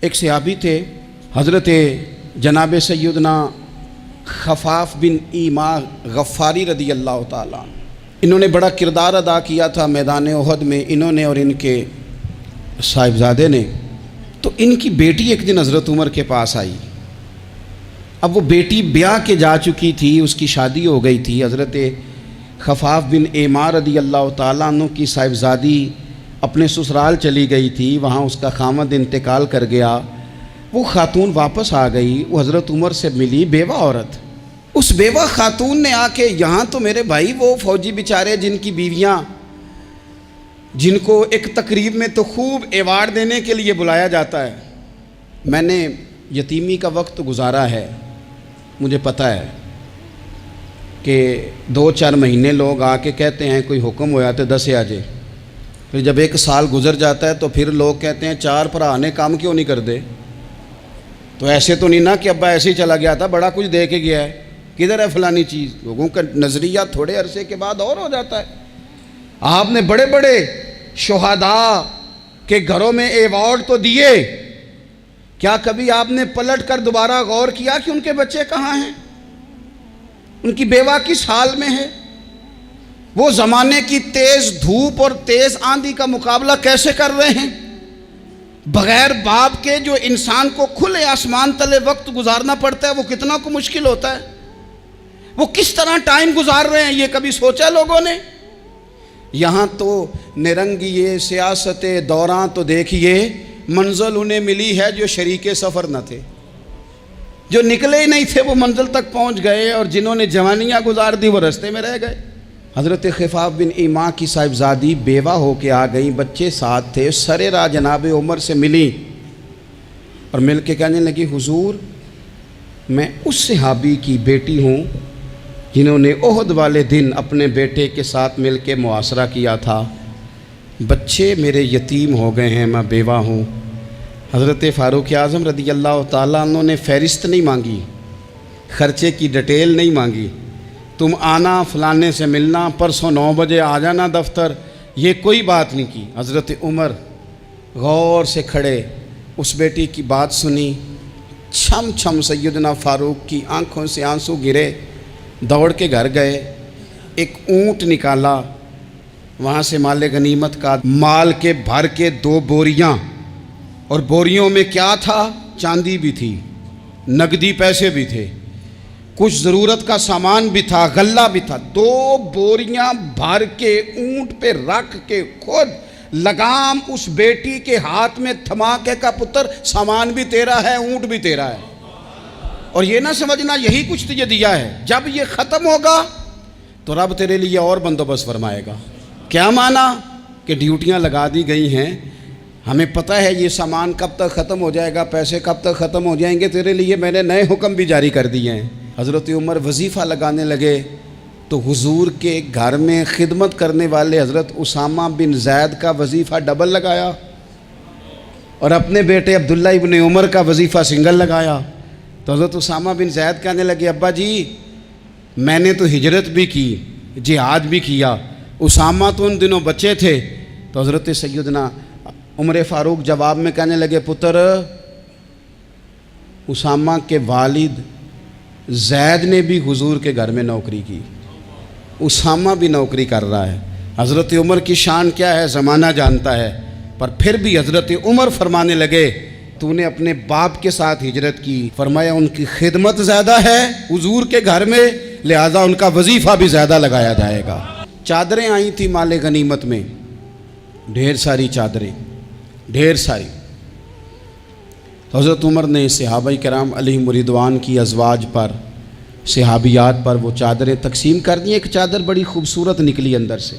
ایک صحابی تھے حضرت جناب سیدنا خفاف بن ایما غفاری رضی اللہ تعالیٰ، انہوں نے بڑا کردار ادا کیا تھا میدان احد میں، انہوں نے اور ان کے صاحبزادے نے۔ تو ان کی بیٹی ایک دن حضرت عمر کے پاس آئی۔ اب وہ بیٹی بیاہ کے جا چکی تھی، اس کی شادی ہو گئی تھی۔ حضرت خفاف بن ایما رضی اللہ تعالیٰ عنہ کی صاحبزادی اپنے سسرال چلی گئی تھی، وہاں اس کا خامد انتقال کر گیا۔ وہ خاتون واپس آ گئی، وہ حضرت عمر سے ملی، بیوہ عورت۔ اس بیوہ خاتون نے آ کے، یہاں تو میرے بھائی وہ فوجی بیچارے جن کی بیویاں، جن کو ایک تقریب میں تو خوب ایوارڈ دینے کے لیے بلایا جاتا ہے، میں نے یتیمی کا وقت گزارا ہے، مجھے پتہ ہے کہ 2-4 مہینے لوگ آ کے کہتے ہیں کوئی حکم ہو جاتے 10 آجے، پھر جب 1 سال گزر جاتا ہے تو پھر لوگ کہتے ہیں 4 بھرا نے کام کیوں نہیں کر دے۔ تو ایسے تو نہیں نا کہ ابا ایسے ہی چلا گیا تھا، بڑا کچھ دے کے گیا ہے، کدھر ہے فلانی چیز۔ لوگوں کا نظریہ تھوڑے عرصے کے بعد اور ہو جاتا ہے۔ آپ نے بڑے بڑے شہداء کے گھروں میں ایوارڈ تو دیے، کیا کبھی آپ نے پلٹ کر دوبارہ غور کیا کہ ان کے بچے کہاں ہیں، ان کی بیوہ کس حال میں ہے، وہ زمانے کی تیز دھوپ اور تیز آندھی کا مقابلہ کیسے کر رہے ہیں؟ بغیر باپ کے جو انسان کو کھلے آسمان تلے وقت گزارنا پڑتا ہے وہ کتنا کو مشکل ہوتا ہے، وہ کس طرح ٹائم گزار رہے ہیں، یہ کبھی سوچا لوگوں نے؟ یہاں تو نرنگیے سیاست دوران تو دیکھیے منزل انہیں ملی ہے جو شریک سفر نہ تھے، جو نکلے ہی نہیں تھے وہ منزل تک پہنچ گئے، اور جنہوں نے جوانیاں گزار دی وہ رستے میں رہ گئے۔ حضرت خفاف بن ایما کی صاحبزادی بیوہ ہو کے آ گئیں، بچے ساتھ تھے، سرے راہ جناب عمر سے ملی اور مل کے کہنے لگی، حضور میں اس صحابی کی بیٹی ہوں جنہوں نے احد والے دن اپنے بیٹے کے ساتھ مل کے معاشرہ کیا تھا، بچے میرے یتیم ہو گئے ہیں، میں بیوہ ہوں۔ حضرت فاروق اعظم رضی اللہ تعالیٰ عنہ نے فہرست نہیں مانگی، خرچے کی ڈیٹیل نہیں مانگی، تم آنا فلانے سے ملنا، پرسوں 9 بجے آ جانا دفتر، یہ کوئی بات نہیں کی۔ حضرت عمر غور سے کھڑے، اس بیٹی کی بات سنی، چھم چھم سیدنا فاروق کی آنکھوں سے آنسو گرے، دوڑ کے گھر گئے، ایک اونٹ نکالا، وہاں سے مال غنیمت کا مال کے بھر کے 2 بوریاں، اور بوریوں میں کیا تھا؟ چاندی بھی تھی، نقدی پیسے بھی تھے، کچھ ضرورت کا سامان بھی تھا، غلہ بھی تھا۔ 2 بوریاں بھر کے اونٹ پہ رکھ کے خود لگام اس بیٹی کے ہاتھ میں تھما کے کا پتر سامان بھی تیرا ہے، اونٹ بھی تیرا ہے، اور یہ نہ سمجھنا یہی کچھ تجھے دیا ہے، جب یہ ختم ہوگا تو رب تیرے لیے اور بندوبست فرمائے گا۔ کیا مانا کہ ڈیوٹیاں لگا دی گئی ہیں، ہمیں پتہ ہے یہ سامان کب تک ختم ہو جائے گا، پیسے کب تک ختم ہو جائیں گے، تیرے لیے میں نے نئے حکم بھی جاری کر دیے ہیں۔ حضرت عمر وظیفہ لگانے لگے تو حضور کے گھر میں خدمت کرنے والے حضرت اسامہ بن زید کا وظیفہ ڈبل لگایا، اور اپنے بیٹے عبداللہ ابن عمر کا وظیفہ سنگل لگایا۔ تو حضرت اسامہ بن زید کہنے لگے، ابا جی میں نے تو ہجرت بھی کی، جہاد بھی کیا، اسامہ تو ان دنوں بچے تھے۔ تو حضرت سیدنا عمر فاروق جواب میں کہنے لگے، پتر اسامہ کے والد زید نے بھی حضور کے گھر میں نوکری کی، اسامہ بھی نوکری کر رہا ہے۔ حضرت عمر کی شان کیا ہے زمانہ جانتا ہے، پر پھر بھی حضرت عمر فرمانے لگے، تو نے اپنے باپ کے ساتھ ہجرت کی، فرمایا ان کی خدمت زیادہ ہے حضور کے گھر میں، لہذا ان کا وظیفہ بھی زیادہ لگایا جائے گا۔ چادریں آئی تھی مال غنیمت میں، ڈھیر ساری چادریں، ڈھیر ساری۔ حضرت عمر نے صحابہ کرام علیہم رضوان کی ازواج پر، صحابیات پر وہ چادریں تقسیم کر دیں۔ ایک چادر بڑی خوبصورت نکلی اندر سے،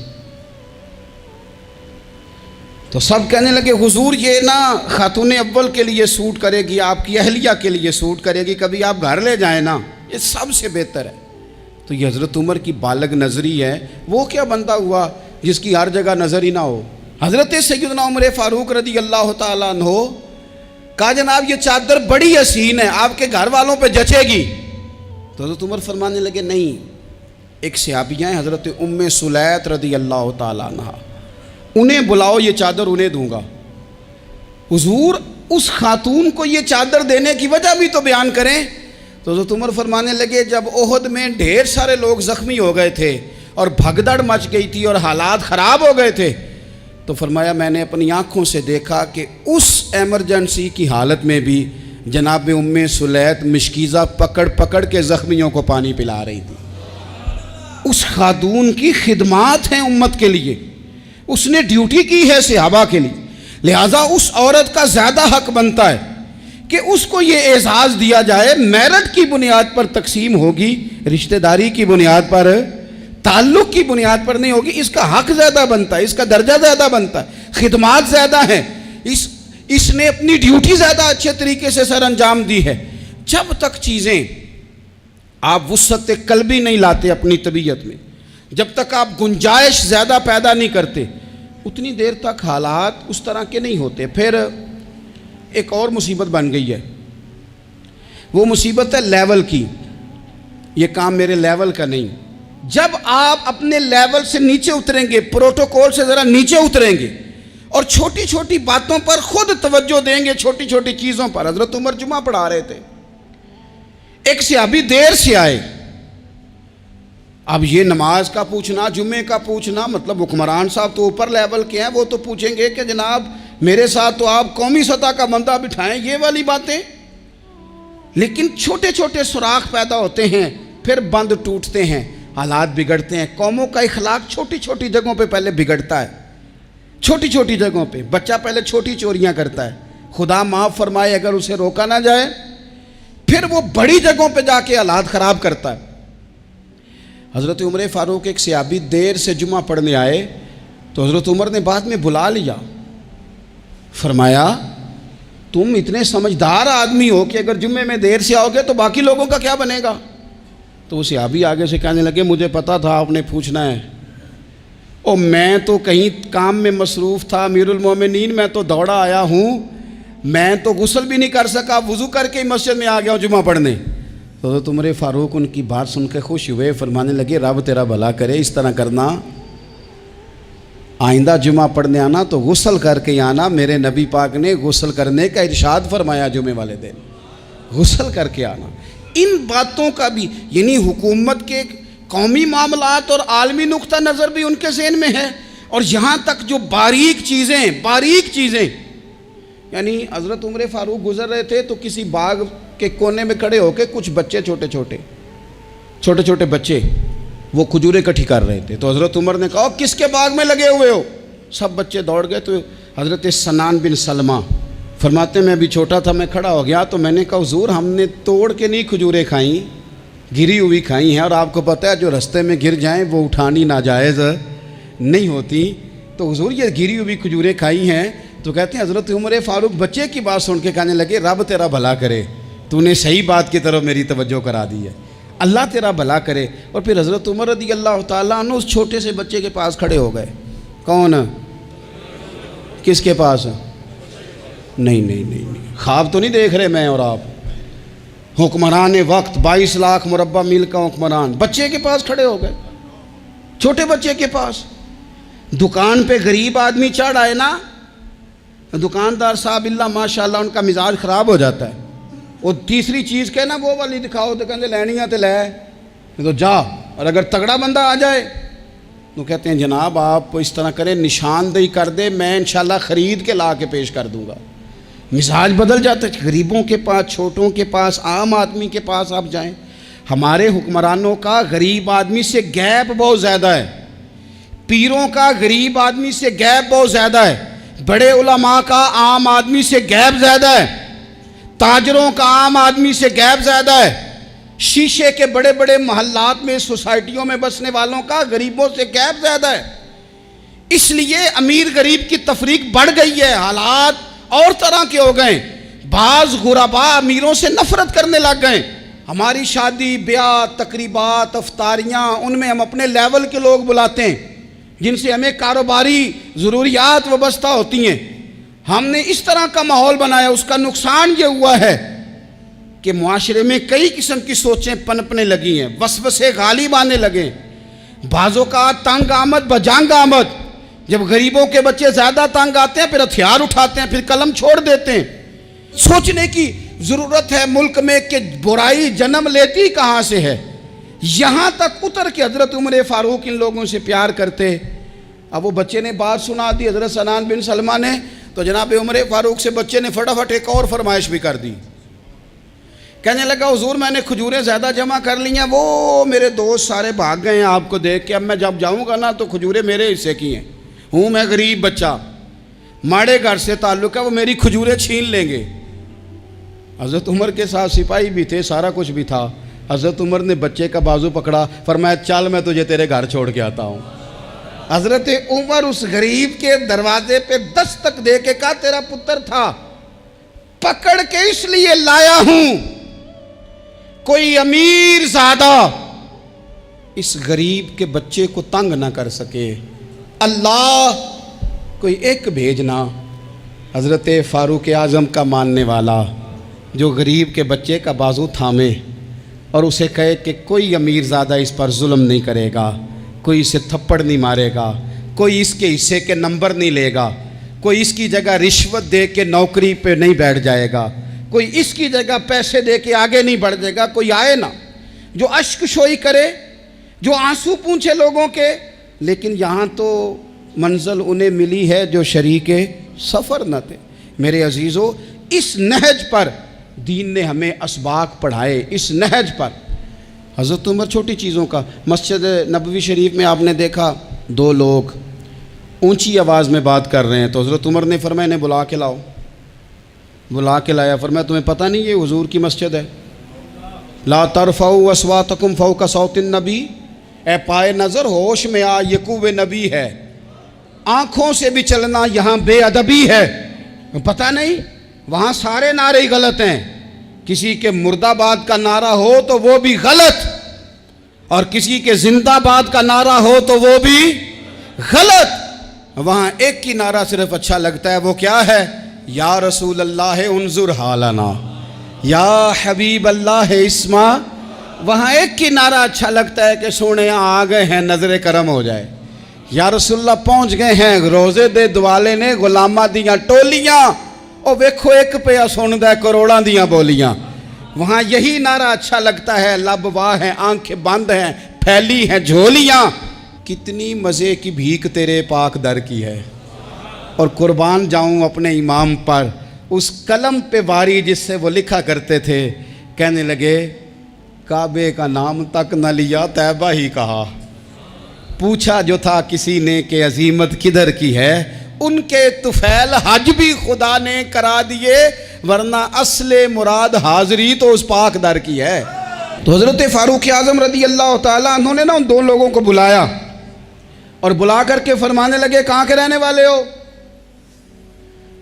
تو سب کہنے لگے، حضور یہ نا خاتون اول کے لیے سوٹ کرے گی، آپ کی اہلیہ کے لیے سوٹ کرے گی، کبھی آپ گھر لے جائیں نا، یہ سب سے بہتر ہے۔ تو یہ حضرت عمر کی بالغ نظری ہے، وہ کیا بندہ ہوا جس کی ہر جگہ نظر ہی نہ ہو۔ حضرت سیدنا عمر فاروق رضی اللہ تعالیٰ عنہ کہا، جناب یہ چادر بڑی حسین ہے، آپ کے گھر والوں پہ جچے گی۔ تو حضرت عمر فرمانے لگے، نہیں، ایک صحابیہ ہیں حضرت ام سلیت رضی اللہ تعالیٰ عنہ، انہیں بلاؤ، یہ چادر انہیں دوں گا۔ حضور اس خاتون کو یہ چادر دینے کی وجہ بھی تو بیان کریں. تو حضرت عمر فرمانے لگے جب احد میں ڈھیر سارے لوگ زخمی ہو گئے تھے اور بھگدڑ مچ گئی تھی اور حالات خراب ہو گئے تھے، تو فرمایا میں نے اپنی آنکھوں سے دیکھا کہ اس ایمرجنسی کی حالت میں بھی جناب ام سلیت مشکیزہ پکڑ پکڑ کے زخمیوں کو پانی پلا رہی تھی. اس خاتون کی خدمات ہیں امت کے لیے، اس نے ڈیوٹی کی ہے صحابہ کے لیے، لہٰذا اس عورت کا زیادہ حق بنتا ہے کہ اس کو یہ اعزاز دیا جائے. میرٹ کی بنیاد پر تقسیم ہوگی، رشتہ داری کی بنیاد پر، تعلق کی بنیاد پر نہیں ہوگی. اس کا حق زیادہ بنتا ہے، اس کا درجہ زیادہ بنتا ہے، خدمات زیادہ ہیں، اس نے اپنی ڈیوٹی زیادہ اچھے طریقے سے سر انجام دی ہے. جب تک چیزیں آپ وسعت قلبی نہیں لاتے اپنی طبیعت میں، جب تک آپ گنجائش زیادہ پیدا نہیں کرتے، اتنی دیر تک حالات اس طرح کے نہیں ہوتے. پھر ایک اور مصیبت بن گئی ہے، وہ مصیبت ہے لیول کی. یہ کام میرے لیول کا نہیں. جب آپ اپنے لیول سے نیچے اتریں گے، پروٹوکول سے ذرا نیچے اتریں گے اور چھوٹی چھوٹی باتوں پر خود توجہ دیں گے، چھوٹی چھوٹی چیزوں پر. حضرت عمر جمعہ پڑھا رہے تھے، ایک صحابی دیر سے آئے. اب یہ نماز کا پوچھنا، جمعے کا پوچھنا، مطلب حکمران صاحب تو اوپر لیول کے ہیں، وہ تو پوچھیں گے کہ جناب میرے ساتھ تو آپ قومی سطح کا بندہ بٹھائیں، یہ والی باتیں. لیکن چھوٹے چھوٹے سوراخ پیدا ہوتے ہیں، پھر بند ٹوٹتے ہیں، حالات بگڑتے ہیں. قوموں کا اخلاق چھوٹی چھوٹی جگہوں پہ پہلے بگڑتا ہے. چھوٹی چھوٹی جگہوں پہ بچہ پہلے چھوٹی چوریاں کرتا ہے، خدا معاف فرمائے اگر اسے روکا نہ جائے، پھر وہ بڑی جگہوں پہ جا کے حالات خراب کرتا ہے. حضرت عمر فاروق ایک صحابی دیر سے جمعہ پڑھنے آئے تو حضرت عمر نے بعد میں بلا لیا. فرمایا تم اتنے سمجھدار آدمی ہو کہ اگر جمعے میں دیر سے آؤ گے تو باقی لوگوں کا کیا بنے گا؟ تو وہ صحابی آگے سے کہنے لگے مجھے پتا تھا آپ نے پوچھنا ہے، اور میں تو کہیں کام میں مصروف تھا امیر المومنین، میں تو دوڑا آیا ہوں، میں تو غسل بھی نہیں کر سکا، وضو کر کے مسجد میں آ گیا ہوں جمعہ پڑھنے. تو حضرت عمر فاروق ان کی بات سن کے خوش ہوئے، فرمانے لگے رب تیرا بھلا کرے، اس طرح کرنا، آئندہ جمعہ پڑھنے آنا تو غسل کر کے آنا. میرے نبی پاک نے غسل کرنے کا ارشاد فرمایا جمعے والے دن، غسل کر کے آنا. ان باتوں کا بھی یعنی حکومت کے قومی معاملات اور عالمی نقطہ نظر بھی ان کے ذہن میں ہے. اور یہاں تک جو باریک چیزیں یعنی حضرت عمر فاروق گزر رہے تھے تو کسی باغ کے کونے میں کھڑے ہو کے کچھ بچے چھوٹے چھوٹے بچے وہ کھجوریں اکٹھی کر رہے تھے. تو حضرت عمر نے کہا کس کے باغ میں لگے ہوئے ہو؟ سب بچے دوڑ گئے. تو حضرت سنان بن سلمہ فرماتے میں ابھی چھوٹا تھا، میں کھڑا ہو گیا تو میں نے کہا حضور ہم نے توڑ کے نہیں کھجوریں کھائیں، گری ہوئی کھائی ہیں، اور آپ کو پتہ ہے جو رستے میں گر جائیں وہ اٹھانی ناجائز نہیں ہوتی، تو حضور یہ گری ہوئی کھجوریں کھائی ہیں. تو کہتے ہیں حضرت عمر فاروق بچے کی بات سن کے کہنے لگے رب تیرا بھلا کرے، تو نے صحیح بات کی طرف میری توجہ کرا دی ہے، اللہ تیرا بھلا کرے. اور پھر حضرت عمر رضی اللہ تعالیٰ عنہ اس چھوٹے سے بچے کے پاس کھڑے ہو گئے. کون؟ کس کے پاس؟ نہیں خواب تو نہیں دیکھ رہے میں اور آپ، حکمران وقت 22 لاکھ مربع میل کا حکمران بچے کے پاس کھڑے ہو گئے، چھوٹے بچے کے پاس. دکان پہ غریب آدمی چڑھ آئے نا، دکاندار صاحب اللہ ماشاءاللہ ان کا مزاج خراب ہو جاتا ہے. وہ تیسری چیز کہنا وہ والی دکھاؤ تو کہتے لینیاں تے لے تو جا، اور اگر تگڑا بندہ آ جائے تو کہتے ہیں جناب آپ اس طرح کریں نشاندہی کر دے، میں انشاءاللہ خرید کے لا کے پیش کر دوں گا. مزاج بدل جاتا ہے. غریبوں کے پاس، چھوٹوں کے پاس، عام آدمی کے پاس آپ جائیں. ہمارے حکمرانوں کا غریب آدمی سے گیپ بہت زیادہ ہے، پیروں کا غریب آدمی سے گیپ بہت زیادہ ہے، بڑے علماء کا عام آدمی سے گیپ زیادہ ہے، تاجروں کا عام آدمی سے گیپ زیادہ ہے، شیشے کے بڑے بڑے محلات میں سوسائٹیوں میں بسنے والوں کا غریبوں سے گیپ زیادہ ہے. اس لیے امیر غریب کی تفریق بڑھ گئی ہے، حالات اور طرح کے ہو گئے. بعض غربا امیروں سے نفرت کرنے لگ گئے. ہماری شادی بیاہ تقریبات افطاریاں ان میں ہم اپنے لیول کے لوگ بلاتے ہیں جن سے ہمیں کاروباری ضروریات وابستہ ہوتی ہیں. ہم نے اس طرح کا ماحول بنایا، اس کا نقصان یہ ہوا ہے کہ معاشرے میں کئی قسم کی سوچیں پنپنے لگی ہیں، وسوسے غالب آنے لگے. بعضوں کا تنگ آمد بجنگ آمد، جب غریبوں کے بچے زیادہ تنگ آتے ہیں پھر ہتھیار اٹھاتے ہیں، پھر قلم چھوڑ دیتے ہیں. سوچنے کی ضرورت ہے ملک میں کہ برائی جنم لیتی کہاں سے ہے. یہاں تک اتر کے حضرت عمر فاروق ان لوگوں سے پیار کرتے. اب وہ بچے نے بات سنا دی حضرت سنان بن سلمہ نے, تو جناب عمر فاروق سے بچے نے فٹافٹ ایک اور فرمائش بھی کر دی. کہنے لگا حضور میں نے کھجوریں زیادہ جمع کر لی ہیں, وہ میرے دوست سارے بھاگ گئے ہیں آپ کو دیکھ کے, اب میں جب جاؤں گا نا تو کھجوریں میرے حصے کی ہیں, ہوں میں غریب بچہ, ماڑے گھر سے تعلق ہے, وہ میری کھجوریں چھین لیں گے. حضرت عمر کے ساتھ سپاہی بھی تھے, سارا کچھ بھی تھا. حضرت عمر نے بچے کا بازو پکڑا, فرمایا چل میں تجھے تیرے گھر چھوڑ کے آتا ہوں. حضرت عمر اس غریب کے دروازے پہ دستک دے کے کہا تیرا پتر تھا, پکڑ کے اس لیے لایا ہوں کوئی امیر زادہ اس غریب کے بچے کو تنگ نہ کر سکے, اللہ کوئی ایک بھیجنا. حضرت فاروق اعظم کا ماننے والا جو غریب کے بچے کا بازو تھامے اور اسے کہے کہ کوئی امیر زادہ اس پر ظلم نہیں کرے گا, کوئی اسے تھپڑ نہیں مارے گا, کوئی اس کے حصے کے نمبر نہیں لے گا, کوئی اس کی جگہ رشوت دے کے نوکری پہ نہیں بیٹھ جائے گا, کوئی اس کی جگہ پیسے دے کے آگے نہیں بڑھ جائے گا. کوئی آئے نا جو اشک شوئی کرے, جو آنسو پونچھے لوگوں کے. لیکن یہاں تو منزل انہیں ملی ہے جو شریک سفر نہ تھے. میرے عزیزو, اس نہج پر دین نے ہمیں اسباق پڑھائے. اس نہج پر حضرت عمر چھوٹی چیزوں کا, مسجد نبوی شریف میں آپ نے دیکھا دو لوگ اونچی آواز میں بات کر رہے ہیں, تو حضرت عمر نے فرمایا انہیں بلا کے لاؤ. بلا کے لایا, فرمایا تمہیں پتہ نہیں یہ حضور کی مسجد ہے؟ لا ترفعوا اصواتکم فوق صوت النبی, اے پائے نظر ہوش میں آ, یہ کوہ نبی ہے, آنکھوں سے بھی چلنا یہاں بے ادبی ہے. پتہ نہیں وہاں سارے نعرے ہی غلط ہیں, کسی کے مرد آباد کا نعرہ ہو تو وہ بھی غلط, اور کسی کے زندہ آباد کا نعرہ ہو تو وہ بھی غلط. وہاں ایک کی نعرہ صرف اچھا لگتا ہے, وہ کیا ہے؟ یا رسول اللہ انظر حالنا, یا حبیب اللہ اسما. وہاں ایک کی نعرہ اچھا لگتا ہے کہ سونے آ گئے ہیں, نظر کرم ہو جائے. یا رسول اللہ پہنچ گئے ہیں, روزے دے دوالے نے غلامہ دیاں ٹولیاں, او ویکھو ایک پہ سن دے کروڑاں دیاں بولیاں. وہاں یہی نعرہ اچھا لگتا ہے, لب واہ ہیں, آنکھیں بند ہیں, پھیلی ہیں جھولیاں. کتنی مزے کی بھیک تیرے پاک در کی ہے. اور قربان جاؤں اپنے امام پر, اس قلم پہ واری جس سے وہ لکھا کرتے تھے. کہنے لگے کعبے کا نام تک نہ لیا, طیبہ ہی کہا. پوچھا جو تھا کسی نے کہ عظیمت کدھر کی ہے, ان کے طفیل حج بھی خدا نے کرا دیے, ورنہ اصل مراد حاضری تو اس پاک در کی ہے. تو حضرت فاروق اعظم رضی اللہ تعالیٰ عنہ نے نا ان دو لوگوں کو بلایا اور بلا کر کے فرمانے لگے کہاں کے رہنے والے ہو,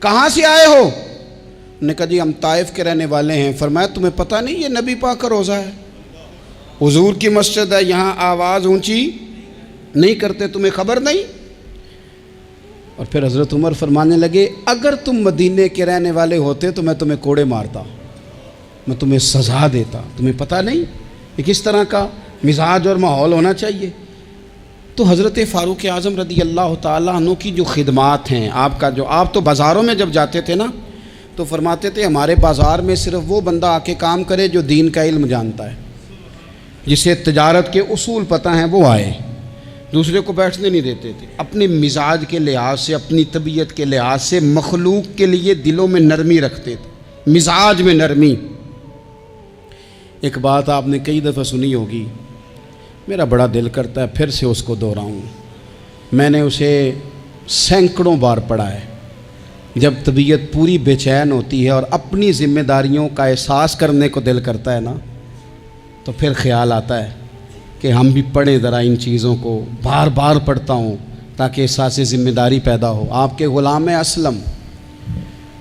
کہاں سے آئے ہو؟ انہوں نے کہا جی ہم طائف کے رہنے والے ہیں. فرمایا تمہیں پتہ نہیں یہ نبی پاک کا روزہ ہے, حضور کی مسجد ہے, یہاں آواز اونچی نہیں کرتے, تمہیں خبر نہیں؟ اور پھر حضرت عمر فرمانے لگے اگر تم مدینے کے رہنے والے ہوتے تو میں تمہیں کوڑے مارتا, میں تمہیں سزا دیتا. تمہیں پتہ نہیں کہ کس طرح کا مزاج اور ماحول ہونا چاہیے. تو حضرت فاروق اعظم رضی اللہ تعالیٰ عنہ کی جو خدمات ہیں, آپ تو بازاروں میں جب جاتے تھے نا تو فرماتے تھے ہمارے بازار میں صرف وہ بندہ آ کے کام کرے جو دین کا علم جانتا ہے, جسے تجارت کے اصول پتہ ہیں وہ آئے. دوسرے کو بیٹھنے نہیں دیتے تھے. اپنے مزاج کے لحاظ سے, اپنی طبیعت کے لحاظ سے مخلوق کے لیے دلوں میں نرمی رکھتے تھے, مزاج میں نرمی. ایک بات آپ نے کئی دفعہ سنی ہوگی, میرا بڑا دل کرتا ہے پھر سے اس کو دہراؤں. میں نے اسے سینکڑوں بار پڑھا ہے. جب طبیعت پوری بے چین ہوتی ہے اور اپنی ذمہ داریوں کا احساس کرنے کو دل کرتا ہے نا, تو پھر خیال آتا ہے کہ ہم بھی پڑھیں ذرا ان چیزوں کو. بار بار پڑھتا ہوں تاکہ احساس ذمہ داری پیدا ہو. آپ کے غلام اسلم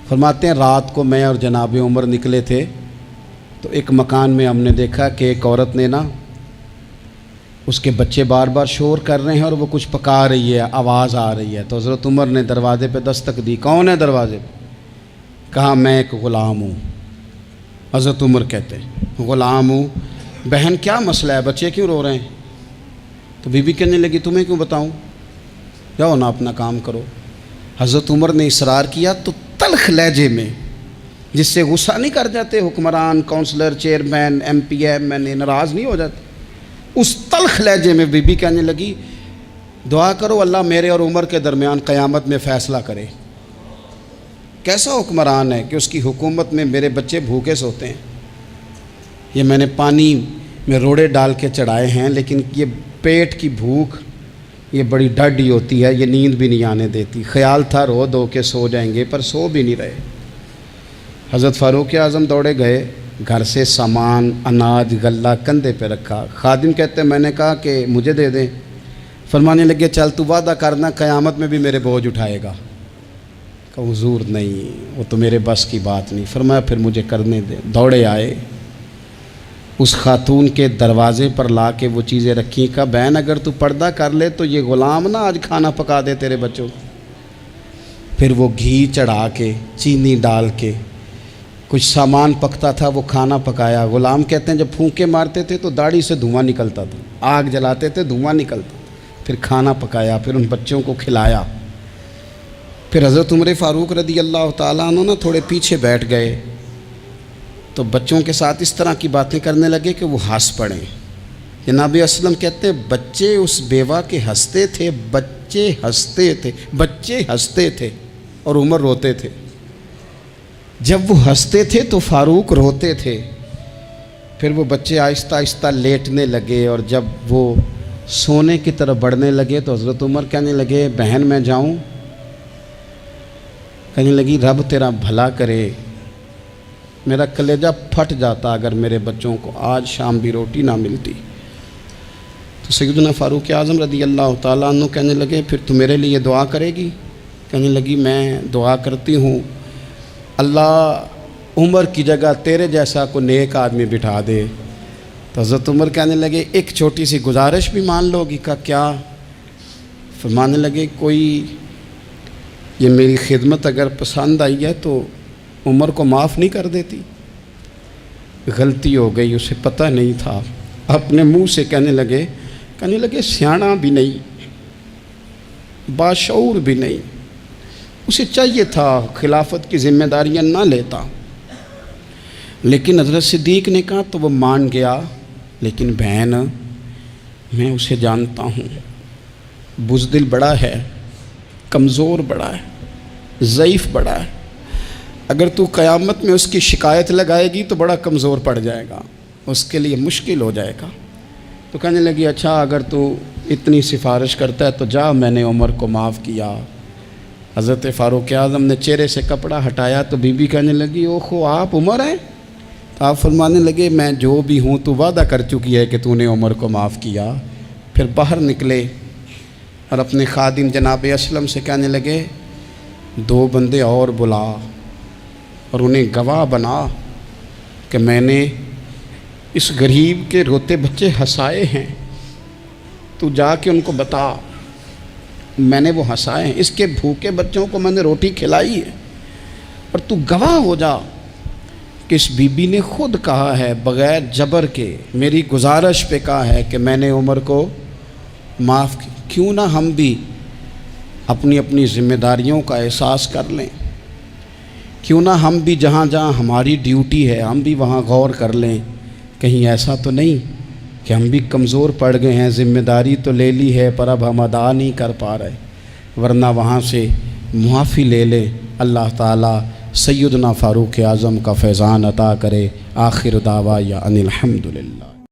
فرماتے ہیں رات کو میں اور جناب عمر نکلے تھے, تو ایک مکان میں ہم نے دیکھا کہ ایک عورت نے نا, اس کے بچے بار بار شور کر رہے ہیں اور وہ کچھ پکا رہی ہے, آواز آ رہی ہے. تو حضرت عمر نے دروازے پہ دستک دی. کون ہے دروازے پہ؟ کہا میں ایک غلام ہوں. حضرت عمر کہتے ہیں غلام ہوں. بہن کیا مسئلہ ہے, بچے کیوں رو رہے ہیں؟ تو بی بی کہنے لگی تمہیں کیوں بتاؤں, جاؤ نا اپنا کام کرو. حضرت عمر نے اصرار کیا تو تلخ لہجے میں جس سے غصہ نہیں کر جاتے حکمران، councillor, chairman, M P M N A, ناراض نہیں ہو جاتے؟ اس تلخ لہجے میں بی بی کہنے لگی دعا کرو اللہ میرے اور عمر کے درمیان قیامت میں فیصلہ کرے۔ کیسا حکمران ہے کہ اس کی حکومت میں میرے بچے بھوکے سوتے ہیں؟ یہ میں نے پانی میں روڑے ڈال کے چڑھائے ہیں، لیکن یہ پیٹ کی بھوک یہ بڑی ڈاڈی ہوتی ہے، یہ نیند بھی نہیں آنے دیتی۔ خیال تھا رو دو کے سو جائیں گے، پر سو بھی نہیں رہے۔ حضرت فاروق اعظم دوڑے گئے، گھر سے سامان، اناج، غلہ کندھے پہ رکھا۔ خادم کہتے ہیں میں نے کہا کہ مجھے دے دیں، فرمانے لگے چل تو وعدہ کرنا قیامت میں بھی میرے بوجھ اٹھائے گا۔ کہ حضور نہیں، وہ تو میرے بس کی بات نہیں۔ فرمایا پھر مجھے کرنے دے۔ دوڑے آئے، اس خاتون کے دروازے پر لا کے وہ چیزیں رکھیں۔ کہا بہن اگر تو پردہ کر لے تو یہ غلام نہ آج کھانا پکا دے تیرے بچوں کو۔ پھر وہ گھی چڑھا کے، چینی ڈال کے، کچھ سامان پکتا تھا وہ کھانا پکایا۔ غلام کہتے ہیں جب پھونکے مارتے تھے تو داڑھی سے دھواں نکلتا تھا، آگ جلاتے تھے دھواں نکلتا تھا۔ پھر کھانا پکایا، پھر ان بچوں کو کھلایا۔ پھر حضرت عمر فاروق رضی اللہ تعالیٰ عنہ نا تھوڑے پیچھے بیٹھ گئے تو بچوں کے ساتھ اس طرح کی باتیں کرنے لگے کہ وہ ہنس پڑیں۔ جناب اسلم کہتے ہیں بچے اس بیوہ کے ہنستے تھے، بچے ہنستے تھے اور عمر روتے تھے۔ جب وہ ہنستے تھے تو فاروق روتے تھے۔ پھر وہ بچے آہستہ آہستہ لیٹنے لگے، اور جب وہ سونے کی طرف بڑھنے لگے تو حضرت عمر کہنے لگے بہن میں جاؤں؟ کہنے لگی رب تیرا بھلا کرے، میرا کلیجہ پھٹ جاتا اگر میرے بچوں کو آج شام بھی روٹی نہ ملتی۔ تو سیدنا فاروق اعظم رضی اللہ تعالیٰ عنہ کہنے لگے پھر تو میرے لیے دعا کرے گی؟ کہنے لگی میں دعا کرتی ہوں اللہ عمر کی جگہ تیرے جیسا کو نیک آدمی بٹھا دے۔ تو حضرت عمر کہنے لگے ایک چھوٹی سی گزارش بھی مان لو گی؟ کا کیا؟ فرمانے لگے کوئی یہ میری خدمت اگر پسند آئی ہے تو عمر کو معاف نہیں کر دیتی؟ غلطی ہو گئی، اسے پتہ نہیں تھا۔ اپنے منہ سے کہنے لگے سیاںا بھی نہیں، باشعور بھی نہیں، اسے چاہیے تھا خلافت کی ذمہ داریاں نہ لیتا۔ لیکن حضرت صدیق نے کہا تو وہ مان گیا، لیکن بہن میں اسے جانتا ہوں، بزدل بڑا ہے، کمزور بڑا ہے، ضعیف بڑا ہے، اگر تو قیامت میں اس کی شکایت لگائے گی تو بڑا کمزور پڑ جائے گا، اس کے لیے مشکل ہو جائے گا۔ تو کہنے لگی اچھا اگر تو اتنی سفارش کرتا ہے تو جا، میں نے عمر کو معاف کیا۔ حضرت فاروق اعظم نے چہرے سے کپڑا ہٹایا تو بی بی کہنے لگی اوہو آپ عمر ہیں؟ تو آپ فرمانے لگے میں جو بھی ہوں تو وعدہ کر چکی ہے کہ تو نے عمر کو معاف کیا۔ پھر باہر نکلے اور اپنے خادم جناب اسلم سے کہنے لگے 2 بندے اور بلا اور انہیں گواہ بنا کہ میں نے اس غریب کے روتے بچے ہنسائے ہیں، تو جا کے ان کو بتا میں نے وہ ہنسائے ہیں، اس کے بھوکے بچوں کو میں نے روٹی کھلائی ہے، اور تو گواہ ہو جا کہ اس بی بی نے خود کہا ہے بغیر جبر کے، میری گزارش پہ کہا ہے کہ میں نے عمر کو معاف کی۔ کیوں نہ ہم بھی اپنی اپنی ذمہ داریوں کا احساس کر لیں، کیوں نہ ہم بھی جہاں جہاں ہماری ڈیوٹی ہے ہم بھی وہاں غور کر لیں، کہیں ایسا تو نہیں کہ ہم بھی کمزور پڑ گئے ہیں، ذمہ داری تو لے لی ہے پر اب ہم ادا نہیں کر پا رہے، ورنہ وہاں سے معافی لے لیں۔ اللہ تعالیٰ سیدنا فاروق اعظم کا فیضان عطا کرے۔ آخر دعوایا ان الحمدللہ۔